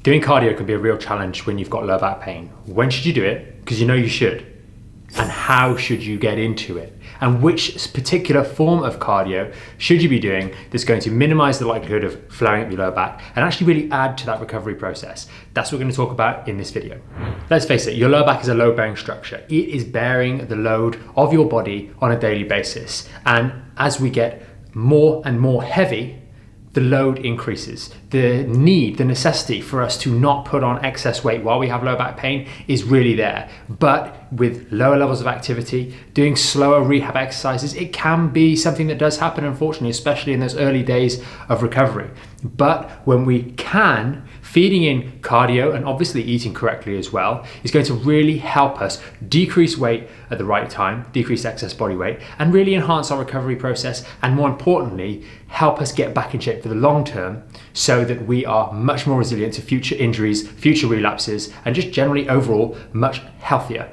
Doing cardio can be a real challenge when you've got low back pain. When should you do it? Because you know you should. And how should you get into it? And which particular form of cardio should you be doing that's going to minimize the likelihood of flaring up your lower back and actually really add to that recovery process? That's what we're going to talk about in this video. Let's face it, your lower back is a load-bearing structure. It is bearing the load of your body on a daily basis. And as we get more and more heavy, the load increases. The need, the necessity for us to not put on excess weight while we have low back pain is really there. But with lower levels of activity, doing slower rehab exercises, it can be something that does happen, unfortunately, especially in those early days of recovery. But when we can, feeding in cardio and obviously eating correctly as well is going to really help us decrease weight at the right time, decrease excess body weight, and really enhance our recovery process, and more importantly, help us get back in shape for the long term so that we are much more resilient to future injuries, future relapses, and just generally overall much healthier.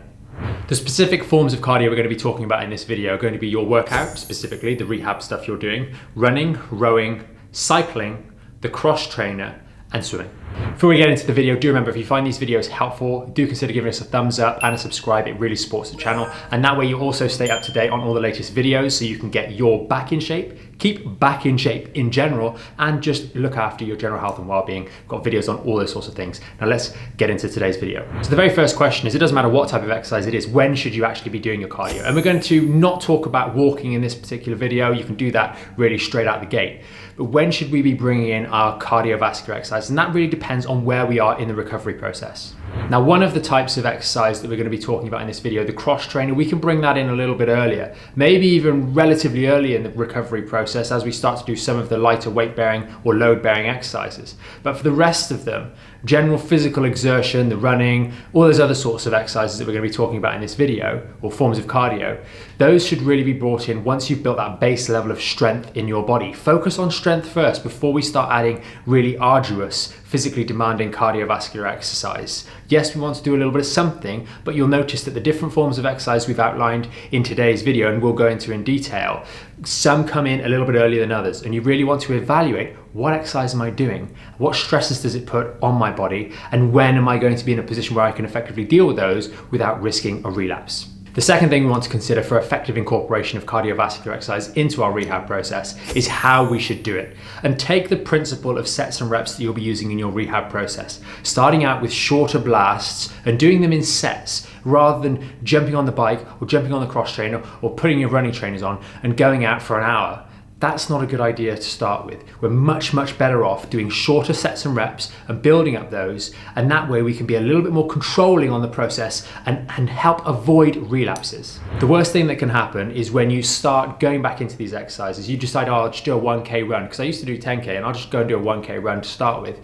The specific forms of cardio we're going to be talking about in this video are going to be your workout, specifically the rehab stuff you're doing, running, rowing, cycling, the cross trainer, and swimming. Before we get into the video, do remember, if you find these videos helpful, do consider giving us a thumbs up and a subscribe. It really supports the channel. And that way you also stay up to date on all the latest videos so you can get your back in shape, keep back in shape in general, and just look after your general health and well-being. We've got videos on all those sorts of things. Now let's get into today's video. So the very first question is, it doesn't matter what type of exercise it is, when should you actually be doing your cardio? And we're going to not talk about walking in this particular video. You can do that really straight out the gate. But when should we be bringing in our cardiovascular exercise? And that really depends on where we are in the recovery process. Now, one of the types of exercise that we're going to be talking about in this video, the cross trainer, we can bring that in a little bit earlier, maybe even relatively early in the recovery process as we start to do some of the lighter weight bearing or load bearing exercises. But for the rest of them, general physical exertion, the running, all those other sorts of exercises that we're going to be talking about in this video, or forms of cardio, those should really be brought in once you've built that base level of strength in your body. Focus on strength first before we start adding really arduous, physically demanding cardiovascular exercise. Yes, we want to do a little bit of something, but you'll notice that the different forms of exercise we've outlined in today's video, and we'll go into in detail, some come in a little bit earlier than others, and you really want to evaluate, what exercise am I doing? What stresses does it put on my body? And when am I going to be in a position where I can effectively deal with those without risking a relapse? The second thing we want to consider for effective incorporation of cardiovascular exercise into our rehab process is how we should do it. And take the principle of sets and reps that you'll be using in your rehab process, starting out with shorter blasts and doing them in sets rather than jumping on the bike or jumping on the cross trainer or putting your running trainers on and going out for an hour. That's not a good idea to start with. We're much, much better off doing shorter sets and reps and building up those, and that way we can be a little bit more controlling on the process and help avoid relapses. The worst thing that can happen is when you start going back into these exercises, you decide, oh, I'll just do a 1K run, because I used to do 10K and I'll just go and do a 1K run to start with.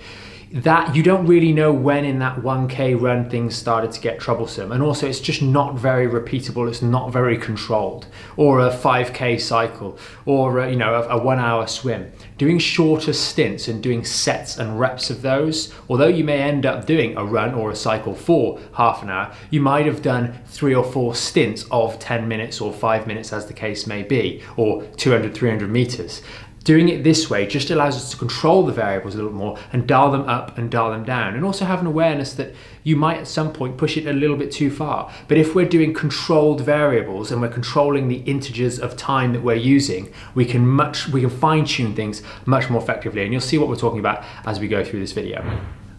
That you don't really know when in that 1K run things started to get troublesome, and also it's just not very repeatable, it's not very controlled. Or a 5K cycle, or a 1 hour swim. Doing shorter stints and doing sets and reps of those, although you may end up doing a run or a cycle for half an hour, you might have done 3 or 4 stints of 10 minutes or 5 minutes as the case may be, or 200, 300 meters. Doing it this way just allows us to control the variables a little more and dial them up and dial them down, and also have an awareness that you might at some point push it a little bit too far. But if we're doing controlled variables and we're controlling the integers of time that we're using, we can fine-tune things much more effectively, and you'll see what we're talking about as we go through this video.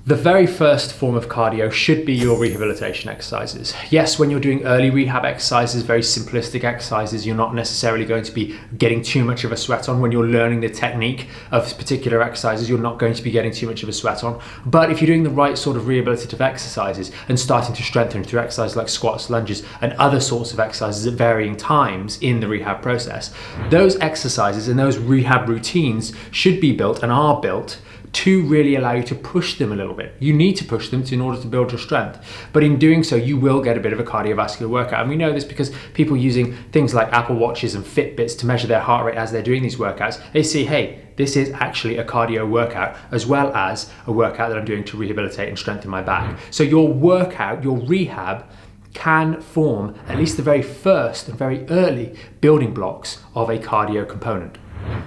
The very first form of cardio should be your rehabilitation exercises. Yes, when you're doing early rehab exercises, very simplistic exercises, you're not necessarily going to be getting too much of a sweat on. When you're learning the technique of particular exercises, you're not going to be getting too much of a sweat on. But if you're doing the right sort of rehabilitative exercises and starting to strengthen through exercises like squats, lunges, and other sorts of exercises at varying times in the rehab process, those exercises and those rehab routines should be built and are built to really allow you to push them a little bit. You need to push them in order to build your strength. But in doing so, you will get a bit of a cardiovascular workout. And we know this because people using things like Apple Watches and Fitbits to measure their heart rate as they're doing these workouts, they see, hey, this is actually a cardio workout as well as a workout that I'm doing to rehabilitate and strengthen my back. So your workout, your rehab, can form at least the very first and very early building blocks of a cardio component.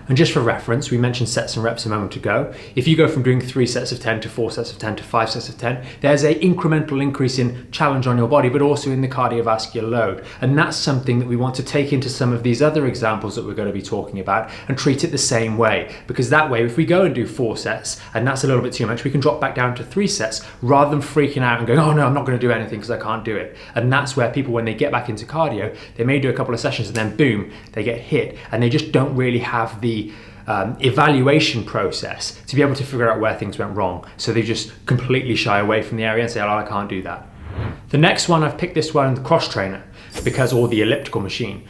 And just for reference, we mentioned sets and reps a moment ago. If you go from doing 3 sets of 10 to 4 sets of 10 to 5 sets of 10, there's an incremental increase in challenge on your body, but also in the cardiovascular load. And that's something that we want to take into some of these other examples that we're going to be talking about and treat it the same way. Because that way, if we go and do 4 sets and that's a little bit too much, we can drop back down to 3 sets rather than freaking out and going, oh no, I'm not going to do anything because I can't do it. And that's where people, when they get back into cardio, they may do a couple of sessions and then boom, they get hit and they just don't really have the evaluation process to be able to figure out where things went wrong. So they just completely shy away from the area and say, oh, I can't do that. The next one, I've picked this one, the cross trainer, or the elliptical machine,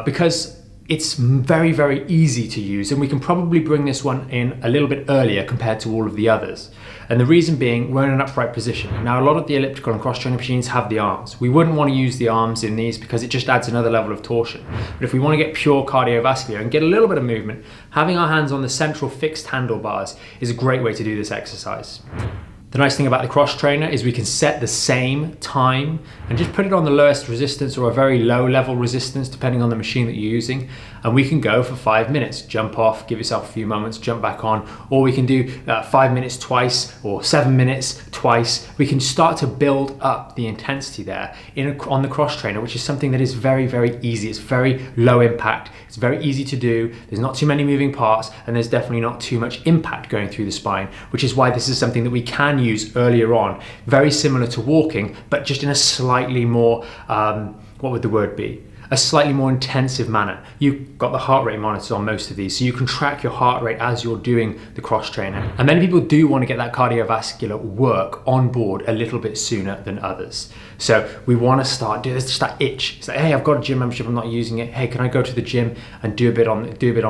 because it's very, very easy to use, and we can probably bring this one in a little bit earlier compared to all of the others. And the reason being, we're in an upright position. Now, a lot of the elliptical and cross-trainer machines have the arms. We wouldn't want to use the arms in these because it just adds another level of torsion. But if we want to get pure cardiovascular and get a little bit of movement, having our hands on the central fixed handlebars is a great way to do this exercise. The nice thing about the cross trainer is we can set the same time and just put it on the lowest resistance or a very low level resistance depending on the machine that you're using, and we can go for 5 minutes, jump off, give yourself a few moments, jump back on, or we can do 5 minutes twice or 7 minutes twice. We can start to build up the intensity there on the cross trainer, which is something that is very, very easy. It's very low impact, it's very easy to do, there's not too many moving parts, and there's definitely not too much impact going through the spine, which is why this is something that we can use earlier on, very similar to walking, but just in a slightly more, what would the word be? A slightly more intensive manner. You've got the heart rate monitors on most of these, so you can track your heart rate as you're doing the cross trainer. And many people do want to get that cardiovascular work on board a little bit sooner than others. So we want to start doing this, just that itch. It's like, hey, I've got a gym membership, I'm not using it. Hey, can I go to the gym and do a bit on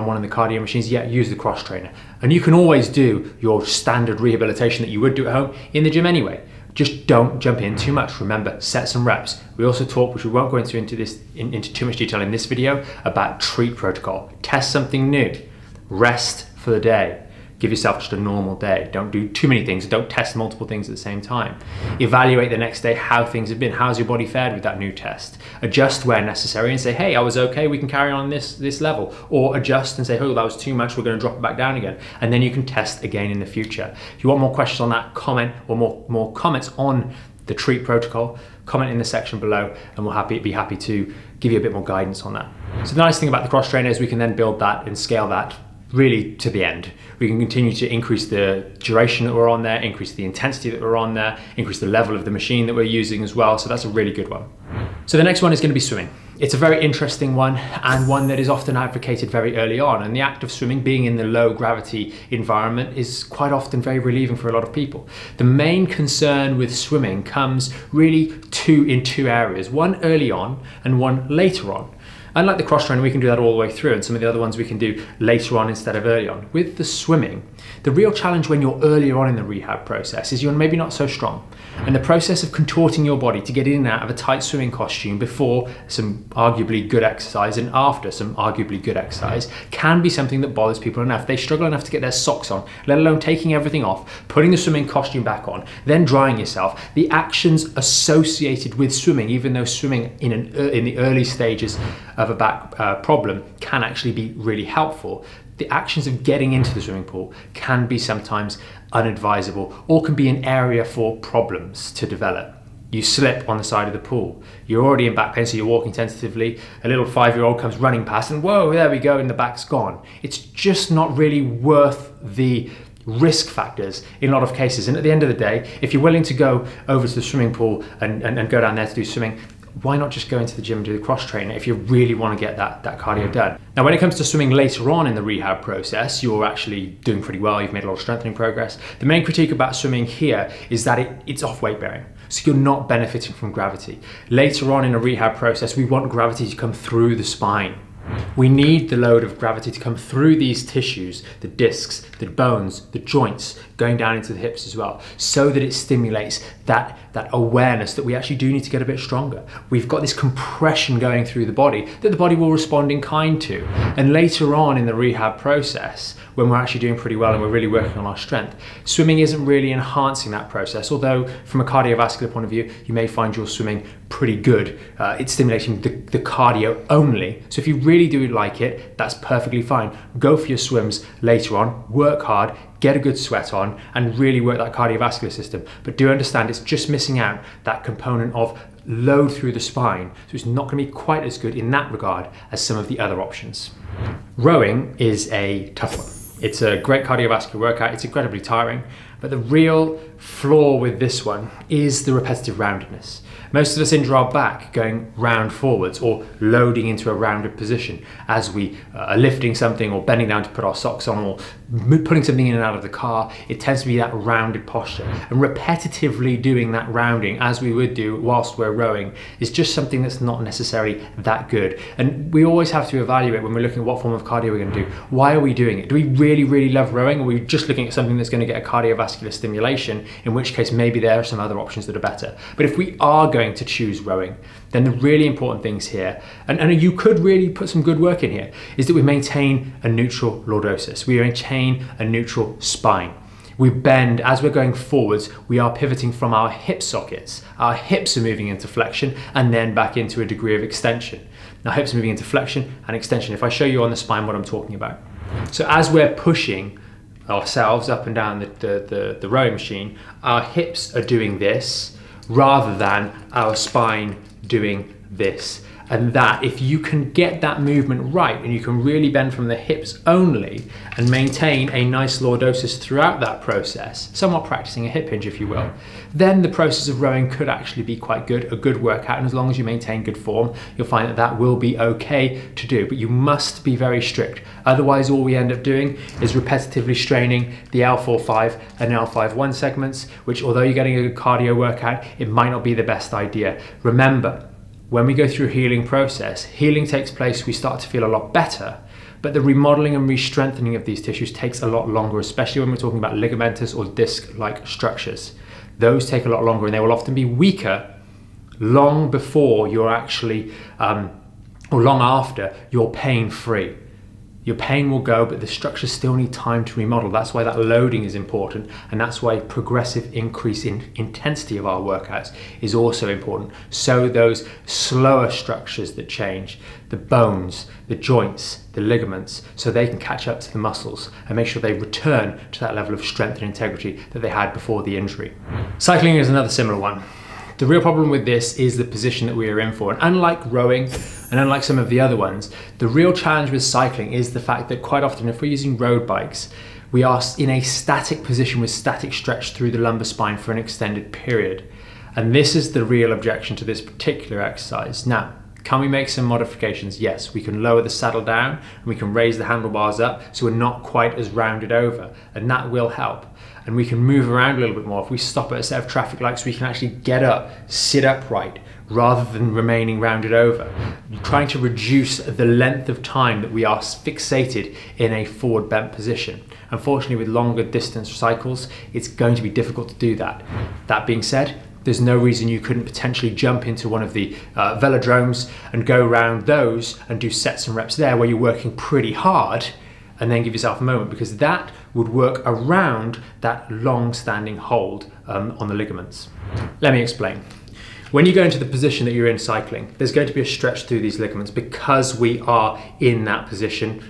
one of the cardio machines? Yeah, use the cross trainer. And you can always do your standard rehabilitation that you would do at home in the gym anyway. Just don't jump in too much. Remember, sets and reps. We also talk, which we won't go into too much detail in this video, about treat protocol. Test something new. Rest for the day. Give yourself just a normal day. Don't do too many things. Don't test multiple things at the same time. Evaluate the next day how things have been. How's your body fared with that new test? Adjust where necessary and say, hey, I was okay, we can carry on this level. Or adjust and say, oh, that was too much, we're going to drop it back down again. And then you can test again in the future. If you want more questions on that, comment, or more comments on the treat protocol, comment in the section below, and we'll be happy to give you a bit more guidance on that. So the nice thing about the cross trainer is we can then build that and scale that really to the end. We can continue to increase the duration that we're on there, increase the intensity that we're on there, increase the level of the machine that we're using as well. So that's a really good one. So the next one is going to be swimming. It's a very interesting one, and one that is often advocated very early on. And the act of swimming, being in the low gravity environment, is quite often very relieving for a lot of people. The main concern with swimming comes really in two areas, one early on and one later on. Unlike the cross trainer, we can do that all the way through, and some of the other ones we can do later on instead of early on. With the swimming, the real challenge when you're earlier on in the rehab process is you're maybe not so strong. And the process of contorting your body to get in and out of a tight swimming costume before some arguably good exercise and after some arguably good exercise can be something that bothers people enough. They struggle enough to get their socks on, let alone taking everything off, putting the swimming costume back on, then drying yourself. The actions associated with swimming, even though swimming in the early stages of a back problem can actually be really helpful, the actions of getting into the swimming pool can be sometimes unadvisable or can be an area for problems to develop. You slip on the side of the pool, you're already in back pain, so you're walking tentatively, a little 5-year-old comes running past and whoa, there we go, and the back's gone. It's just not really worth the risk factors in a lot of cases. And at the end of the day, if you're willing to go over to the swimming pool and go down there to do swimming, why not just go into the gym and do the cross trainer if you really want to get that cardio done? Now, when it comes to swimming later on in the rehab process, you're actually doing pretty well. You've made a lot of strengthening progress. The main critique about swimming here is that it's off weight bearing. So you're not benefiting from gravity. Later on in a rehab process, we want gravity to come through the spine. We need the load of gravity to come through these tissues, the discs, the bones, the joints, going down into the hips as well, so that it stimulates that awareness that we actually do need to get a bit stronger. We've got this compression going through the body that the body will respond in kind to. And later on in the rehab process, when we're actually doing pretty well and we're really working on our strength, swimming isn't really enhancing that process. Although from a cardiovascular point of view, you may find your swimming pretty good. It's stimulating the cardio only. So if you really do like it, that's perfectly fine. Go for your swims later on, work hard, get a good sweat on, and really work that cardiovascular system. But do understand, it's just missing out that component of load through the spine. So it's not going to be quite as good in that regard as some of the other options. Rowing is a tough one. It's a great cardiovascular workout. It's incredibly tiring, but the real flaw with this one is the repetitive roundedness. Most of us injure our back going round forwards or loading into a rounded position as we are lifting something or bending down to put our socks on or putting something in and out of the car. It tends to be that rounded posture, and repetitively doing that rounding as we would do whilst we're rowing is just something that's not necessarily that good. And we always have to evaluate when we're looking at what form of cardio we're going to do. Why are we doing it? Do we really love rowing, or are we just looking at something that's going to get a cardiovascular stimulation, in which case maybe there are some other options that are better. But if we are going to choose rowing, then the really important things here, and you could really put some good work in here, is that we maintain a neutral lordosis. We maintain a neutral spine. We bend as we're going forwards. We are pivoting from our hip sockets. Our hips are moving into flexion and then back into a degree of extension. Now, hips are moving into flexion and extension. If I show you on the spine what I'm talking about. So as we're pushing ourselves up and down the rowing machine, our hips are doing this rather than our spine doing this. And that, if you can get that movement right and you can really bend from the hips only and maintain a nice lordosis throughout that process, somewhat practicing a hip hinge if you will, then the process of rowing could actually be quite good, a good workout. And as long as you maintain good form, you'll find that that will be okay to do. But you must be very strict. Otherwise, all we end up doing is repetitively straining the L4-5 and L5-1 segments, which, although you're getting a good cardio workout, it might not be the best idea. Remember, when we go through a healing process, healing takes place, we start to feel a lot better, but the remodeling and re-strengthening of these tissues takes a lot longer, especially when we're talking about ligamentous or disc-like structures. Those take a lot longer, and they will often be weaker long before you're actually, or long after you're pain-free. Your pain will go, but the structures still need time to remodel. That's why that loading is important, and that's why progressive increase in intensity of our workouts is also important. So those slower structures that change, the bones, the joints, the ligaments, so they can catch up to the muscles and make sure they return to that level of strength and integrity that they had before the injury. Cycling is another similar one. The real problem with this is the position that we are in for. And unlike rowing, and unlike some of the other ones, the real challenge with cycling is the fact that quite often if we're using road bikes, we are in a static position with static stretch through the lumbar spine for an extended period. And this is the real objection to this particular exercise. Now, can we make some modifications? Yes, we can lower the saddle down and we can raise the handlebars up so we're not quite as rounded over, and that will help. And we can move around a little bit more. If we stop at a set of traffic lights, we can actually get up, sit upright, rather than remaining rounded over. Trying to reduce the length of time that we are fixated in a forward bent position. Unfortunately, with longer distance cycles, it's going to be difficult to do that. That being said, there's no reason you couldn't potentially jump into one of the velodromes and go around those and do sets and reps there where you're working pretty hard, and then give yourself a moment, because that would work around that long-standing hold on the ligaments. Let me explain. When you go into the position that you're in cycling, there's going to be a stretch through these ligaments because we are in that position.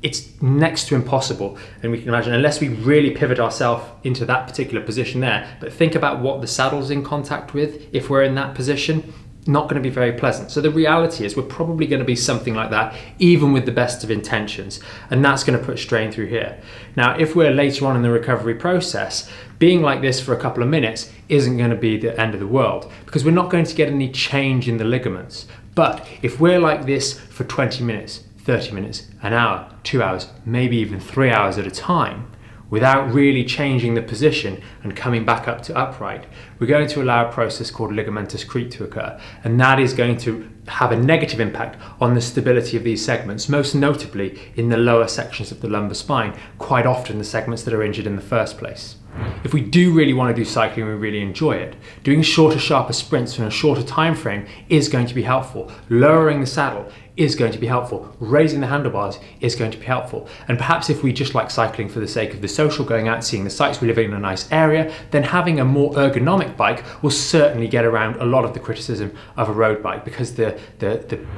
It's next to impossible, and we can imagine, unless we really pivot ourselves into that particular position there, but think about what the saddle's in contact with if we're in that position, not going to be very pleasant. So the reality is we're probably going to be something like that, even with the best of intentions, and that's going to put strain through here. Now, if we're later on in the recovery process, being like this for a couple of minutes isn't going to be the end of the world, because we're not going to get any change in the ligaments. But if we're like this for 20 minutes, 30 minutes, an hour, 2 hours, maybe even 3 hours at a time, without really changing the position and coming back up to upright, we're going to allow a process called ligamentous creep to occur. And that is going to have a negative impact on the stability of these segments, most notably in the lower sections of the lumbar spine, quite often the segments that are injured in the first place. If we do really want to do cycling, we really enjoy it, doing shorter, sharper sprints in a shorter time frame is going to be helpful. Lowering the saddle is going to be helpful. Raising the handlebars is going to be helpful. And perhaps if we just like cycling for the sake of the social, going out, seeing the sights, we live in a nice area, then having a more ergonomic bike will certainly get around a lot of the criticism of a road bike, because the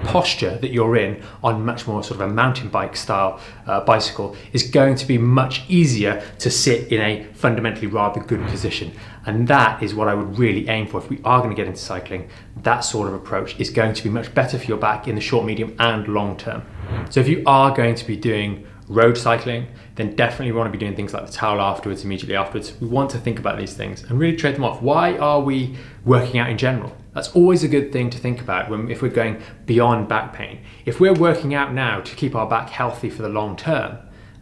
posture that you're in on much more sort of a mountain bike style bicycle is going to be much easier to sit in a fundamentally rather good position. And that is what I would really aim for if we are going to get into cycling. That sort of approach is going to be much better for your back in the short, medium and long term. So if you are going to be doing road cycling, then definitely want to be doing things like the towel afterwards, immediately afterwards. We want to think about these things and really trade them off. Why are we working out in general? That's always a good thing to think about if we're going beyond back pain. If we're working out now to keep our back healthy for the long term,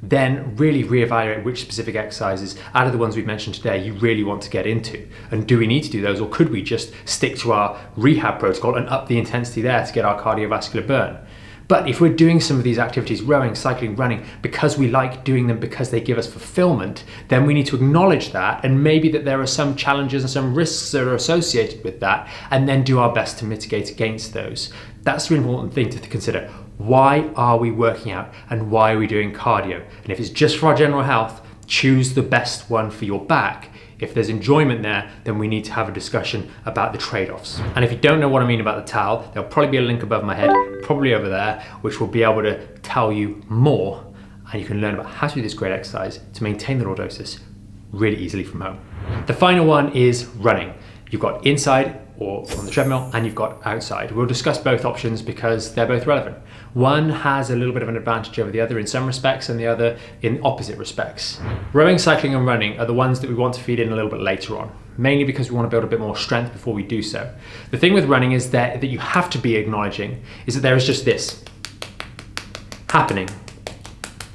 then really reevaluate which specific exercises out of the ones we've mentioned today you really want to get into. And do we need to do those, or could we just stick to our rehab protocol and up the intensity there to get our cardiovascular burn? But if we're doing some of these activities, rowing, cycling, running, because we like doing them, because they give us fulfillment, then we need to acknowledge that, and maybe that there are some challenges and some risks that are associated with that, and then do our best to mitigate against those. That's the important thing to consider. Why are we working out, and why are we doing cardio? And if it's just for our general health, choose the best one for your back. If there's enjoyment there, then we need to have a discussion about the trade-offs. And if you don't know what I mean about the towel, there'll probably be a link above my head, probably over there, which will be able to tell you more, and you can learn about how to do this great exercise to maintain the lordosis really easily from home. The final one is running. You've got inside or on the treadmill, and you've got outside. We'll discuss both options because they're both relevant. One has a little bit of an advantage over the other in some respects, and the other in opposite respects. Rowing, cycling and running are the ones that we want to feed in a little bit later on, mainly because we want to build a bit more strength before we do so. The thing with running is that you have to be acknowledging is that there is just this happening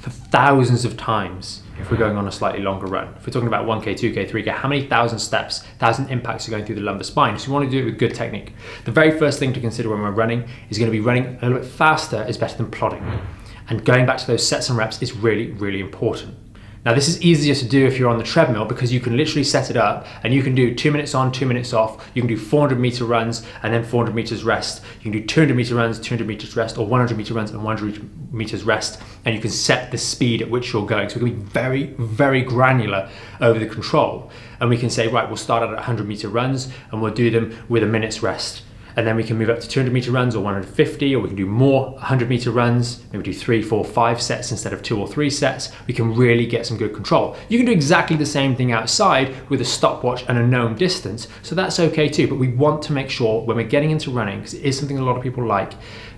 for thousands of times. If we're going on a slightly longer run, if we're talking about 1K, 2K, 3K, how many thousand steps, thousand impacts are going through the lumbar spine? So we want to do it with good technique. The very first thing to consider when we're running is going to be running a little bit faster is better than plodding. And going back to those sets and reps is really, really important. Now this is easier to do if you're on the treadmill, because you can literally set it up and you can do 2 minutes on, 2 minutes off. You can do 400 meter runs and then 400 meters rest. You can do 200 meter runs, 200 meters rest, or 100 meter runs and 100 meters rest. And you can set the speed at which you're going. So we can be very, very granular over the control. And we can say, right, we'll start at 100 meter runs and we'll do them with a minute's rest. And then we can move up to 200 meter runs or 150, or we can do more 100 meter runs, maybe do 3, 4, 5 sets instead of 2 or 3 sets. We can really get some good control. You can do exactly the same thing outside with a stopwatch and a known distance, so that's okay too. But we want to make sure when we're getting into running, because it is something a lot of people like,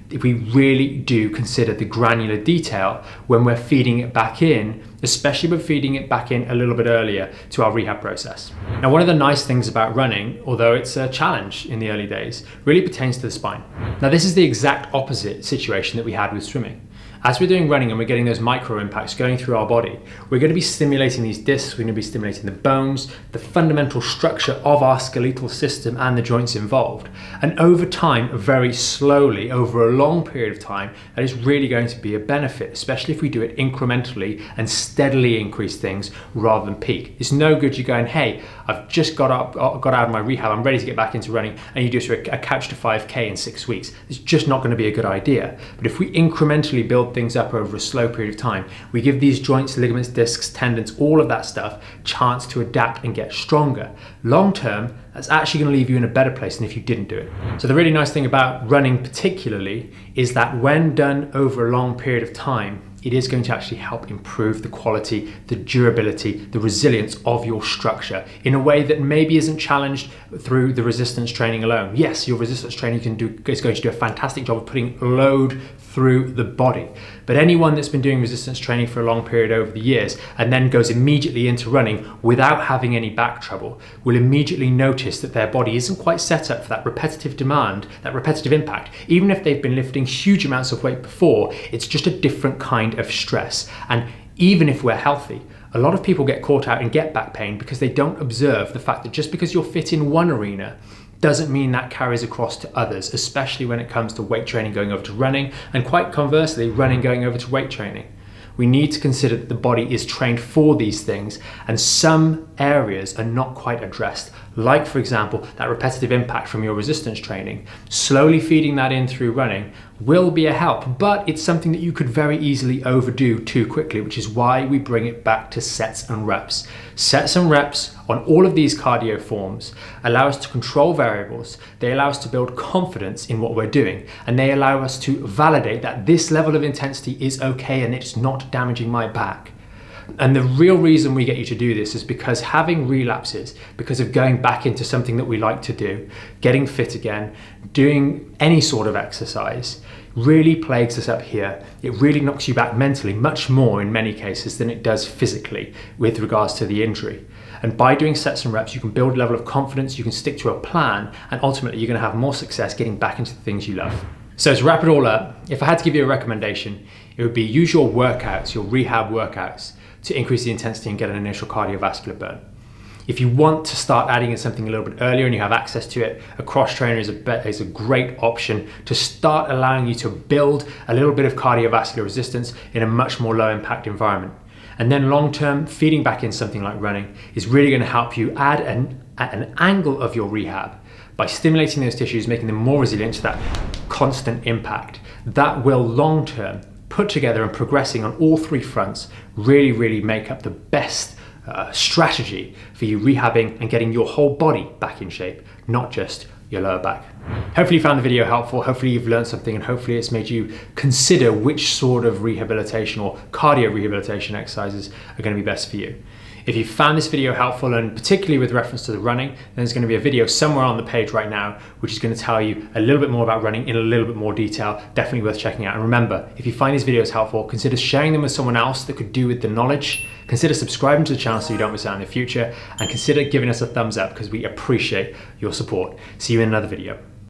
if we really do consider the granular detail when we're feeding it back in, especially if we're feeding it back in a little bit earlier to our rehab process. Now, one of the nice things about running, although it's a challenge in the early days, really pertains to the spine. Now, this is the exact opposite situation that we had with swimming. As we're doing running and we're getting those micro impacts going through our body, we're going to be stimulating these discs, we're going to be stimulating the bones, the fundamental structure of our skeletal system and the joints involved. And over time, very slowly, over a long period of time, that is really going to be a benefit, especially if we do it incrementally and steadily increase things rather than peak. It's no good you going, hey, I've just got out of my rehab, I'm ready to get back into running, and you do a couch to 5K in 6 weeks. It's just not going to be a good idea. But if we incrementally build things up over a slow period of time, we give these joints, ligaments, discs, tendons, all of that stuff, chance to adapt and get stronger. Long term, that's actually going to leave you in a better place than if you didn't do it. So the really nice thing about running particularly is that when done over a long period of time, it is going to actually help improve the quality, the durability, the resilience of your structure in a way that maybe isn't challenged through the resistance training alone. Yes, your resistance training is going to do a fantastic job of putting load through the body. But anyone that's been doing resistance training for a long period over the years and then goes immediately into running without having any back trouble will immediately notice that their body isn't quite set up for that repetitive demand, that repetitive impact. Even if they've been lifting huge amounts of weight before, it's just a different kind of stress. And even if we're healthy, a lot of people get caught out and get back pain because they don't observe the fact that just because you're fit in one arena doesn't mean that carries across to others, especially when it comes to weight training going over to running, and quite conversely, running going over to weight training. we need to consider that the body is trained for these things, and some areas are not quite addressed. Like, for example, that repetitive impact from your resistance training. Slowly feeding that in through running will be a help, but it's something that you could very easily overdo too quickly, which is why we bring it back to sets and reps. Sets and reps on all of these cardio forms allow us to control variables. They allow us to build confidence in what we're doing, and they allow us to validate that this level of intensity is okay and it's not damaging my back. And the real reason we get you to do this is because having relapses, because of going back into something that we like to do, getting fit again, doing any sort of exercise, really plagues us up here. It really knocks you back mentally, much more in many cases than it does physically with regards to the injury. And by doing sets and reps, you can build a level of confidence, you can stick to a plan, and ultimately you're going to have more success getting back into the things you love. So to wrap it all up, if I had to give you a recommendation, it would be use your workouts, your rehab workouts, to increase the intensity and get an initial cardiovascular burn. If you want to start adding in something a little bit earlier and you have access to it, a cross trainer is a great option to start allowing you to build a little bit of cardiovascular resistance in a much more low impact environment. And then long term, feeding back in something like running is really going to help you add an angle of your rehab by stimulating those tissues, making them more resilient to that constant impact. That will long term, put together and progressing on all three fronts, really make up the best strategy for you rehabbing and getting your whole body back in shape, not just your lower back. Hopefully you found the video helpful, hopefully you've learned something, and hopefully it's made you consider which sort of rehabilitation or cardio rehabilitation exercises are going to be best for you. If you found this video helpful, and particularly with reference to the running, then there's going to be a video somewhere on the page right now which is going to tell you a little bit more about running in a little bit more detail. Definitely worth checking out. And remember, if you find these videos helpful, consider sharing them with someone else that could do with the knowledge. Consider subscribing to the channel so you don't miss out in the future, and consider giving us a thumbs up because we appreciate your support. See you in another video.